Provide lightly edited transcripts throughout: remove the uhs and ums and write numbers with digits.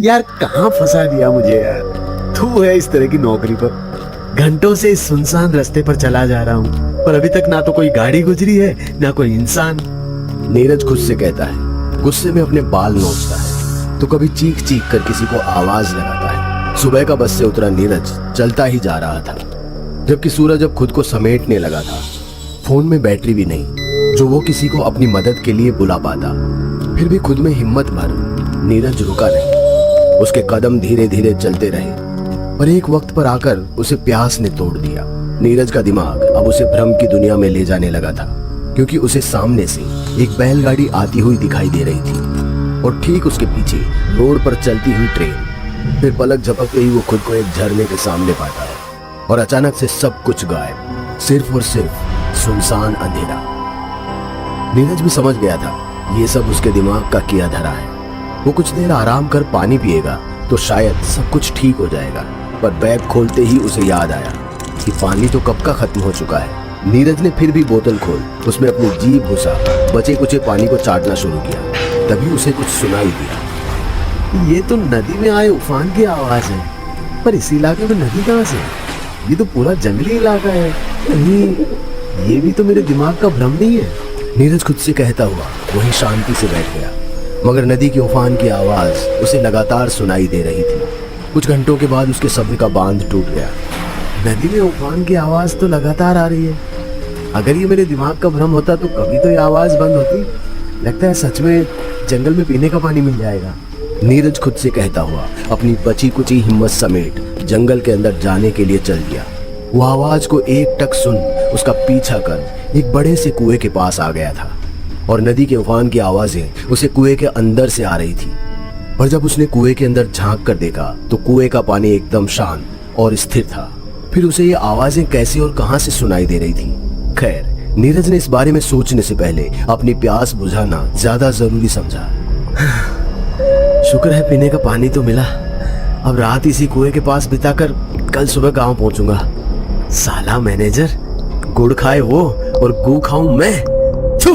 यार कहाँ फंसा दिया मुझे यार। तू है इस तरह की नौकरी पर। घंटों से इस सुनसान रास्ते पर चला जा रहा हूँ, पर अभी तक ना तो कोई गाड़ी गुजरी है ना कोई इंसान। नीरज खुद से कहता है, गुस्से में अपने बाल नोचता है तो कभी चीख चीख कर किसी को आवाज लगाता है। सुबह का बस से उतरा नीरज चलता ही जा रहा था, जबकि सूरज अब खुद को समेटने लगा था। फोन में बैटरी भी नहीं जो वो किसी को अपनी मदद के लिए बुला पाता। फिर भी खुद में हिम्मत भर नीरज रुका नहीं। उसके कदम धीरे धीरे चलते रहे, पर एक वक्त पर आकर उसे प्यास ने तोड़ दिया। नीरज का दिमाग अब उसे भ्रम की दुनिया में ले जाने लगा था, क्योंकि उसे सामने से एक बैलगाड़ी आती हुई दिखाई दे रही थी और ठीक उसके पीछे रोड पर चलती हुई ट्रेन। फिर पलक झपकते ही वो खुद को एक झरने के सामने पाता है और अचानक से सब कुछ गायब, सिर्फ और सिर्फ सुनसान अंधेरा। नीरज भी समझ गया था ये सब उसके दिमाग का किया धरा है। वो कुछ देर आराम कर पानी पिएगा तो शायद सब कुछ ठीक हो जाएगा, पर बैग खोलते ही उसे याद आया कि पानी तो कब का खत्म हो चुका है। नीरज ने फिर भी बोतल खोल उसमें अपनी जीभ घुसा बचे कुचे पानी को चाटना शुरू किया। तभी उसे कुछ सुनाई दिया। ये तो नदी में आए उफान की आवाज है, पर इस इलाके में नदी कहाँ से? ये तो पूरा जंगली इलाका है। कहीं ये भी तो मेरे दिमाग का भ्रम नहीं है। नीरज खुद से कहता हुआ वहीं शांति से बैठ गया, मगर नदी के उफान की आवाज उसे लगातार सुनाई दे रही थी। कुछ घंटों के बाद उसके सब्र का बांध टूट गया। नदी में उफान की आवाज तो लगातार आ रही है। अगर ये मेरे दिमाग का भ्रम होता तो कभी तो ये आवाज बंद होती। लगता है सच में जंगल में पीने का पानी मिल जाएगा। नीरज खुद से कहता हुआ अपनी बची कुची हिम्मत समेट जंगल के अंदर जाने के लिए चल दिया। वो आवाज को एक टक सुन उसका पीछा कर एक बड़े से कुएं के पास आ गया था और नदी के उफान की आवाजें उसे कुएं के अंदर से आ रही थी। पर जब उसने कुएं के अंदर झांक कर देखा तो कुएं का पानी एकदम शांत और स्थिर था। फिर उसे ये आवाजें कैसे और कहां से सुनाई दे रही थी? खैर, नीरज ने इस बारे में सोचने से पहले अपनी प्यास बुझाना ज्यादा जरूरी समझा। शुक्र है पीने का पानी तो मिला। अब रात इसी कुएं के पास बिताकर कल सुबह गांव पहुंचूंगा। साला मैनेजर, गुड़ खाए वो और गू खाऊं मैं। छू!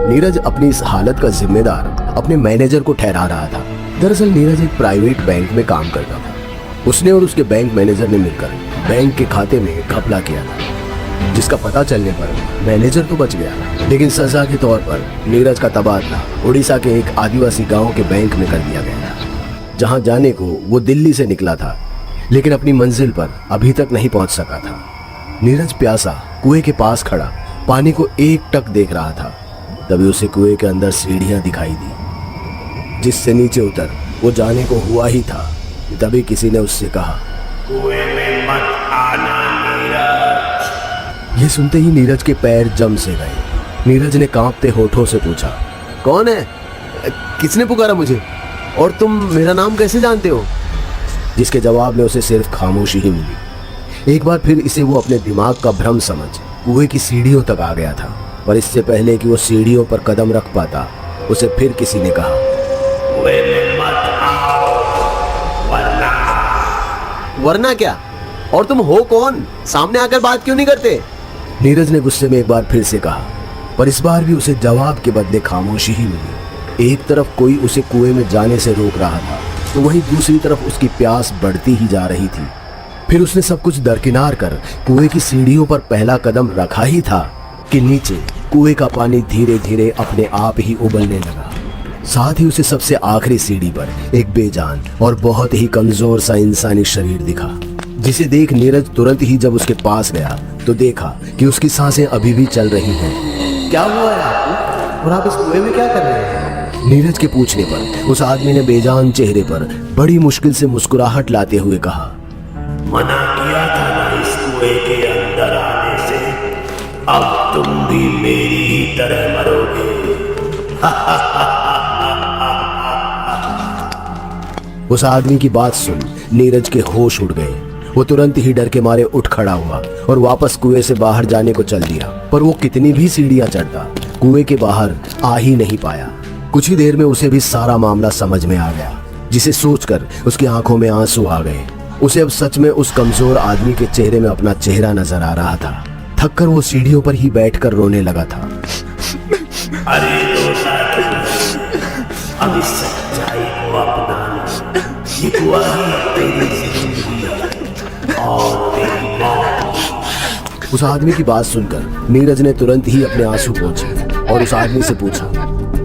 नीरज अपनी इस हालत का जिम्मेदार अपने मैनेजर को ठहरा रहा था। दरअसल नीरज एक प्राइवेट बैंक में काम करता था। उसने और उसके बैंक मैनेजर ने मिलकर बैंक के खाते में घपला किया था, जिसका पता चलने पर मैनेजर तो बच गया, लेकिन सजा के तौर पर नीरज का तबादला उड़ीसा के एक आदिवासी गांव के बैंक में कर दिया गया था, जहां जाने को वो दिल्ली से निकला था, लेकिन अपनी मंजिल पर अभी तक नहीं पहुंच सका था। नीरज प्यासा कुएं के पास खड़ा पानी को एक टक देख रहा था। तभी उसे कुएं के अंदर सीढ़ियां दिखाई दी, जिससे नीचे उतर वो जाने को हुआ ही था। तभी किसी ने उससे कहा, कुएं में मत आना नीरज। ये सुनते ही नीरज के पैर जम से गए। नीरज ने कांपते होठों से पूछा, कौन है? किसने पुकारा मुझे? और तुम मेरा नाम कैसे जानते हो? जिसके जवाब में उसे सिर्फ खामोशी ही मिली। एक बार फिर इसे वो अपने दिमाग का भ्रम समझ कुएं की सीढ़ियों तक आ गया था, पर इससे पहले कि वो सीढ़ियों पर कदम रख पाता, उसे फिर किसी ने कहा, कुएं में मत आओ वरना। वरना क्या? और तुम हो कौन? सामने आकर बात क्यों नहीं करते? नीरज ने गुस्से में एक बार फिर से कहा, पर इस बार भी उसे जवाब के बदले खामोशी ही मिली। एक तरफ कोई उसे कुएं में जाने से रोक रहा था, तो वहीं दूसरी तरफ उसकी प्यास बढ़ती ही जा रही थी। फिर उसने सब कुछ दरकिनार कर कुएं की सीढ़ियों पर पहला कदम रखा ही था कि नीचे कुएं का पानी धीरे धीरे अपने आप ही उबलने लगा। साथ ही उसे सबसे आखिरी सीढ़ी पर एक बेजान और बहुत ही कमजोर सा इंसानी शरीर दिखा, जिसे देख नीरज तुरंत ही जब उसके पास गया तो देखा कि उसकी सांसें अभी भी चल रही हैं। क्या हुआ है आपको? और आप इस कुएं में क्या कर रहे हैं? नीरज के पूछने पर उस आदमी ने बेजान चेहरे पर बड़ी मुश्किल से मुस्कुराहट लाते हुए कहा, मना किया था ना इस कुएं के अंदर आने से। अब तुम भी मेरी ही तरह मरोगे। उस आदमी की बात सुन नीरज के होश उड़ गए। वो तुरंत ही डर के मारे उठ खड़ा हुआ और वापस कुएं से बाहर जाने को चल दिया, पर वो कितनी भी सीढ़ियां चढ़ता कुएं के बाहर आ ही नहीं पाया। कुछ ही देर में उसे भी सारा मामला समझ में आ गया, जिसे सोचकर उसकी आंखों में आंसू आ गए। उसे अब सच में उस कमजोर आदमी के चेहरे में अपना चेहरा नजर आ रहा था। थककर वो सीढ़ियों पर ही बैठकर रोने लगा था। अरे रोता क्यों? अब इस सच्चाई को अपना लो। ये कुआं ही तेरी जिंदगी और तेरी मौत। उस आदमी की बात सुनकर नीरज ने तुरंत ही अपने आंसू पोंछे और उस आदमी से पूछा,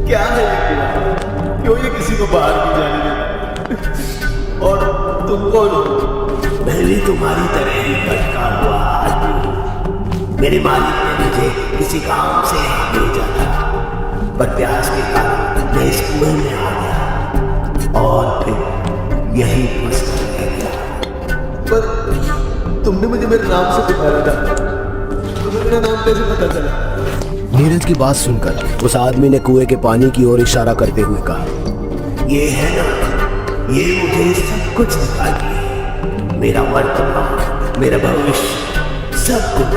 क्या है ये कुआं? क्यों ये किसी को बाहर नहीं जाने देता? और तुम कौन हो? मैं भी तुम्हारी तरह ही भटका हुआ आदमी। मेरे मालिक ने मुझे किसी काम से यहाँ भेजा था, पर प्यास के कारण मैं इस कुएं में आ गया और फिर यही फंस कर रह गया। पर तुमने मुझे मेरे नाम से पुकारा था, तुम्हें मेरा नाम कैसे पता चला? नीरज की बात सुनकर उस आदमी ने कुएं के पानी की ओर इशारा करते हुए कहा, ये है ना, ये मुझे सब कुछ दिखाती है, मेरा वर्तमान, मेरा भविष्य, सब कुछ।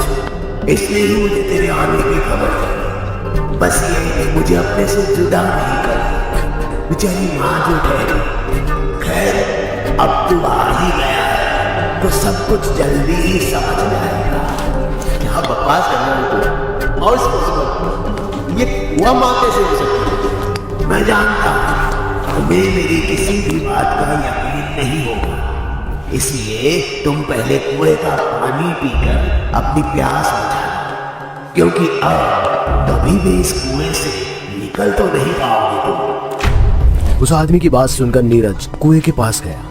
इसलिए ही मुझे तेरे आने की खबर है। बस ये मुझे अपने से जुदा नहीं कर। बेचारी माँ जो ठहरी, खैर अब तू आ ही गया है तो सब कुछ जल्दी ही समझ जाएगा। क्या बकवास करना है तुम? और इस ये कुआं माँ कैसे हो सकती है? मैं जानता हूँ तुम्हें मेरी किसी भी बात का यकीन नहीं होगा, इसलिए तुम पहले कुएं का पानी पीकर अपनी प्यास बुझाना, क्योंकि अब कभी भी इस कुएं से निकल तो नहीं पाओगे तुम। उस आदमी की बात सुनकर नीरज कुएं के पास गया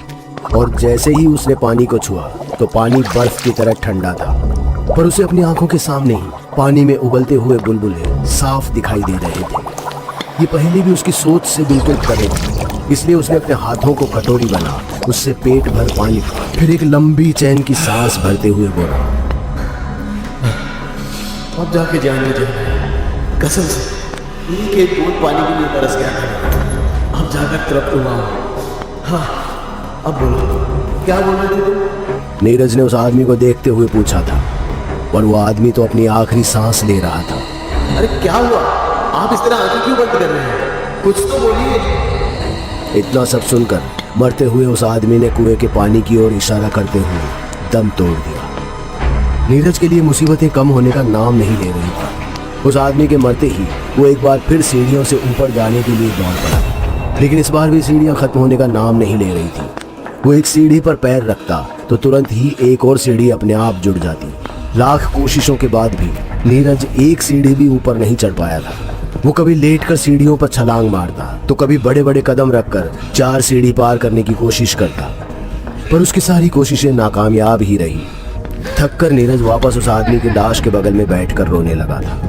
और जैसे ही उसने पानी को छुआ तो पानी बर्फ की तरह ठंडा था, पर उसे अपनी आंखों के सामने ही पानी में उबलते हुए बुलबुले साफ दिखाई दे रहे थे। ये पहले भी उसकी सोच से बिल्कुल परे थी, इसलिए उसने अपने हाथों को कटोरी बना उससे पेट भर पानी, फिर एक लंबी चैन की सांस भरते हुए बोला, अब जाके जान लीजिए, कसम से एक एक बूंद पानी के लिए तरस गया था। अब जाकर तड़प दूंगा। हाँ, अब बोलो, क्या बोल रहे थे तुम? नीरज ने उस आदमी को देखते हुए पूछा था, पर वो आदमी तो अपनी आखिरी सांस ले रहा था। अरे क्या हुआ? आप इस तरह आंखें क्यों बंद कर रहे हैं? कुछ तो बोलिए। इतना सब सुनकर मरते हुए उस आदमी ने कुएं के पानी की ओर इशारा करते हुए दम तोड़ दिया। नीरज के लिए मुसीबतें कम होने का नाम नहीं ले रही थी। उस आदमी के मरते ही वो एक बार फिर सीढ़ियों से ऊपर जाने के लिए दौड़ पड़ा, लेकिन इस बार भी सीढ़ियां खत्म होने का नाम नहीं ले रही थी। वो एक सीढ़ी पर पैर रखता तो तुरंत ही एक और सीढ़ी अपने आप जुड़ जाती। लाख कोशिशों के बाद भी नीरज एक सीढ़ी भी ऊपर नहीं चढ़ पाया था। वो कभी लेटकर सीढ़ियों पर छलांग मारता तो कभी बड़े बड़े कदम रखकर 4 सीढ़ी पार करने की कोशिश करता, पर उसकी सारी कोशिशें नाकामयाब ही रही। थककर नीरज वापस उस आदमी की लाश के बगल में बैठकर रोने लगा था।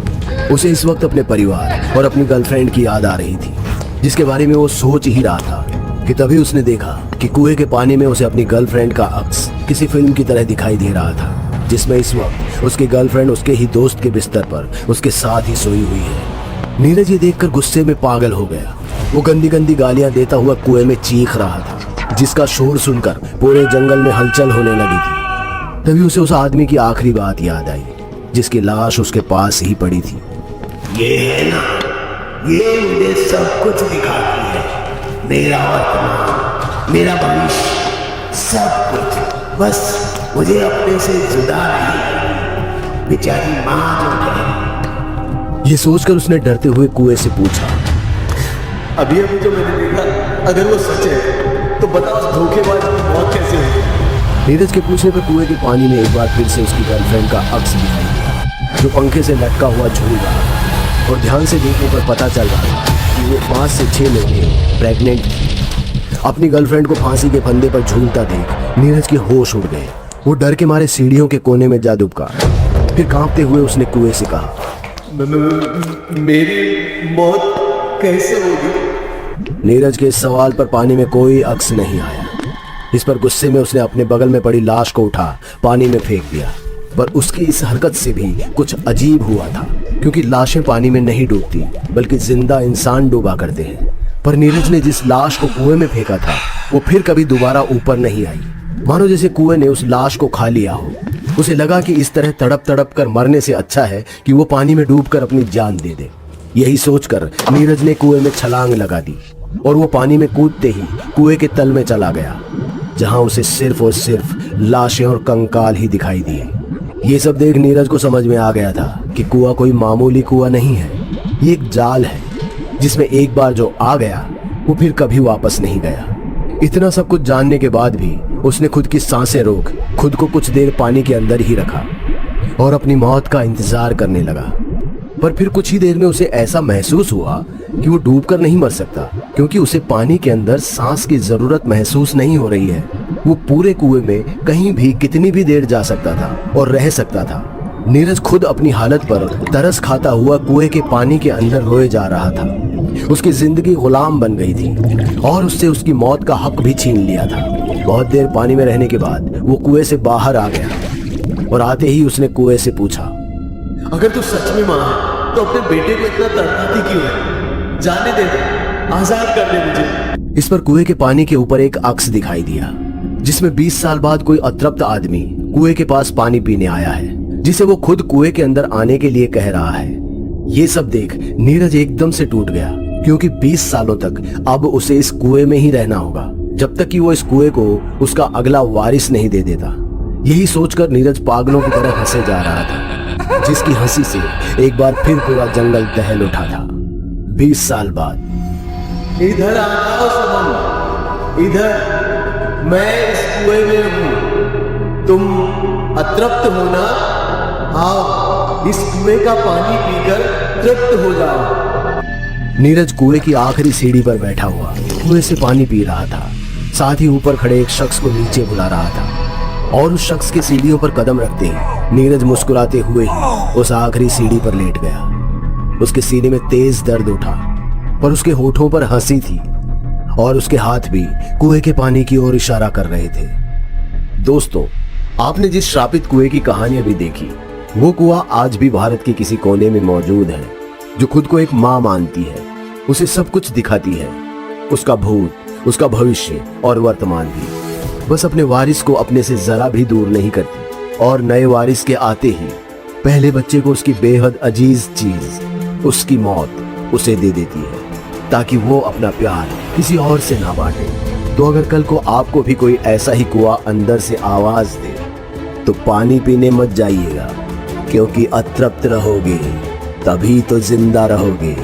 उसे इस वक्त अपने परिवार और अपनी गर्लफ्रेंड की याद आ रही थी, जिसके बारे में वो सोच ही रहा था कि तभी उसने देखा कि कुएं के पानी में उसे अपनी गर्लफ्रेंड का अक्स किसी फिल्म की तरह दिखाई दे रहा था, जिसमें इस वक्त उसकी गर्लफ्रेंड उसके ही दोस्त के बिस्तर पर उसके साथ ही सोई हुई है। नीरज ये देखकर गुस्से में पागल हो गया। वो गंदी गंदी गालियां देता हुआ कुएं में चीख रहा था, जिसका शोर सुनकर पूरे जंगल में हलचल होने लगी थी। तभी उसे उस आदमी की आखिरी बात याद आई, जिसकी लाश उसके पास ही पड़ी थी। ये है ना, ये मुझे सब कुछ दिखाती है, मेरा वर्तमान, मेरा भविष्य, सब कुछ। बस मुझे अपने से जुदा नहीं करना। बेचारी माँ जो है। ये सोचकर उसने डरते हुए कुएं से पूछा, अभी अभी जो मैंने देखा, अगर वो सच है तो बताओ उस धोखेबाज की मौत कैसे हुई? नीरज के पूछने पर कुएं के पानी में एक बार फिर से उसकी गर्लफ्रेंड का अक्स दिखाई दिया, जो पंखे से लटका हुआ झूल रहा था, और ध्यान से देखने पर पता चल रहा था कि वो 5 से 6 महीने प्रेग्नेंट थी। अपनी गर्लफ्रेंड को फांसी के फंदे पर झूलता देख नीरज के होश उड़ गए। वो डर के मारे सीढ़ियों के कोने में जा दुबका। फिर कांपते हुए उसने कुएं से कहा, मेरी मौत कैसे होगी? नीरज के इस सवाल पर पानी में कोई अक्स नहीं आया। इस पर गुस्से में उसने अपने बगल में पड़ी लाश को उठा पानी में फेंक दिया, पर उसकी इस हरकत से भी कुछ अजीब हुआ था, क्योंकि लाशें पानी में नहीं डूबती बल्कि जिंदा इंसान डूबा करते हैं। पर नीरज ने जिस लाश को कुएं में फेंका था वो फिर कभी दोबारा ऊपर नहीं आई, मानो जैसे कुएं ने उस लाश को खा लिया हो। उसे लगा कि इस तरह तड़प तड़प कर मरने से अच्छा है कि वो पानी में डूबकर अपनी जान दे दे। यही सोचकर नीरज ने कुएं में छलांग लगा दी और वो पानी में कूदते ही कुएं के तल में चला गया, जहां उसे सिर्फ और सिर्फ लाशें और कंकाल ही दिखाई दिए। ये सब देख नीरज को समझ में आ गया था कि कुआं कोई मामूली कुआं नहीं है, ये एक जाल है जिसमें एक बार जो आ गया वो फिर कभी वापस नहीं गया। इतना सब कुछ जानने के बाद भी उसने खुद की सांसें रोक खुद को कुछ देर पानी के अंदर ही रखा और अपनी मौत का इंतजार करने लगा। पर फिर कुछ ही देर में उसे ऐसा महसूस हुआ कि वो डूबकर नहीं मर सकता, क्योंकि उसे पानी के अंदर सांस की जरूरत महसूस नहीं हो रही है। वो पूरे कुएं में कहीं भी कितनी भी देर जा सकता था और रह सकता था। नीरज खुद अपनी हालत पर तरस खाता हुआ कुएं के पानी के अंदर रोए जा रहा था। उसकी जिंदगी गुलाम बन गई थी और उससे उसकी मौत का हक भी छीन लिया था। बहुत देर पानी में रहने के बाद वो कुएं से बाहर आ गया और आते ही उसने कुएं से पूछा, अगर तू सच में मां है तो अपने बेटे को इतना तड़पाती क्यों है? जाने दे दे, आजाद कर दे मुझे। इस पर कुएं के पानी के ऊपर एक अक्स दिखाई दिया, जिसमें 20 साल बाद कोई अतृप्त आदमी कुएं के पास पानी पीने आया है, जिसे वो खुद कुएं के अंदर आने के लिए कह रहा है। ये सब देख नीरज एकदम से टूट गया, क्योंकि 20 सालों तक अब उसे इस कुएं में ही रहना होगा, जब तक कि वो इस कुएं को उसका अगला वारिस नहीं दे देता। यही सोचकर नीरज पागलों की तरह हंसे जा रहा था, जिसकी हंसी से एक बार फिर पूरा जंगल दहल उठा था। 20 साल बाद इधर आ जाओ सुमन, इधर। मैं इस कुएं में हूं, तुम अतृप्त हो ना? आओ, इस कुएं का पानी पीकर तृप्त हो जाओ। नीरज कुएं की आखिरी सीढ़ी पर बैठा हुआ कुएं से पानी पी रहा था। साथ ही ऊपर खड़े एक शख्स को नीचे बुला रहा था और उस शख्स के सीढ़ियों पर कदम रखते ही नीरज मुस्कुराते हुए ही उस आखिरी सीढ़ी पर लेट गया। उसके सीने में तेज दर्द उठा, पर उसके होठों पर हंसी थी और उसके हाथ भी कुएं के पानी की ओर इशारा कर रहे थे। दोस्तों, आपने जिस श्रापित कुएं की कहानी अभी देखी, वो कुआं आज भी भारत के किसी कोने में मौजूद है, जो खुद को एक मां मानती है। उसे सब कुछ दिखाती है, उसका भूत, उसका भविष्य और वर्तमान भी। बस अपने वारिस को अपने से जरा भी दूर नहीं करती और नए वारिस के आते ही पहले बच्चे को उसकी बेहद अजीज चीज, उसकी मौत उसे दे देती है, ताकि वो अपना प्यार किसी और से ना बांटे। तो अगर कल को आपको भी कोई ऐसा ही कुआं अंदर से आवाज दे, तो पानी पीने मत जाइएगा, क्योंकि अतृप्त रहोगे तभी तो जिंदा रहोगे।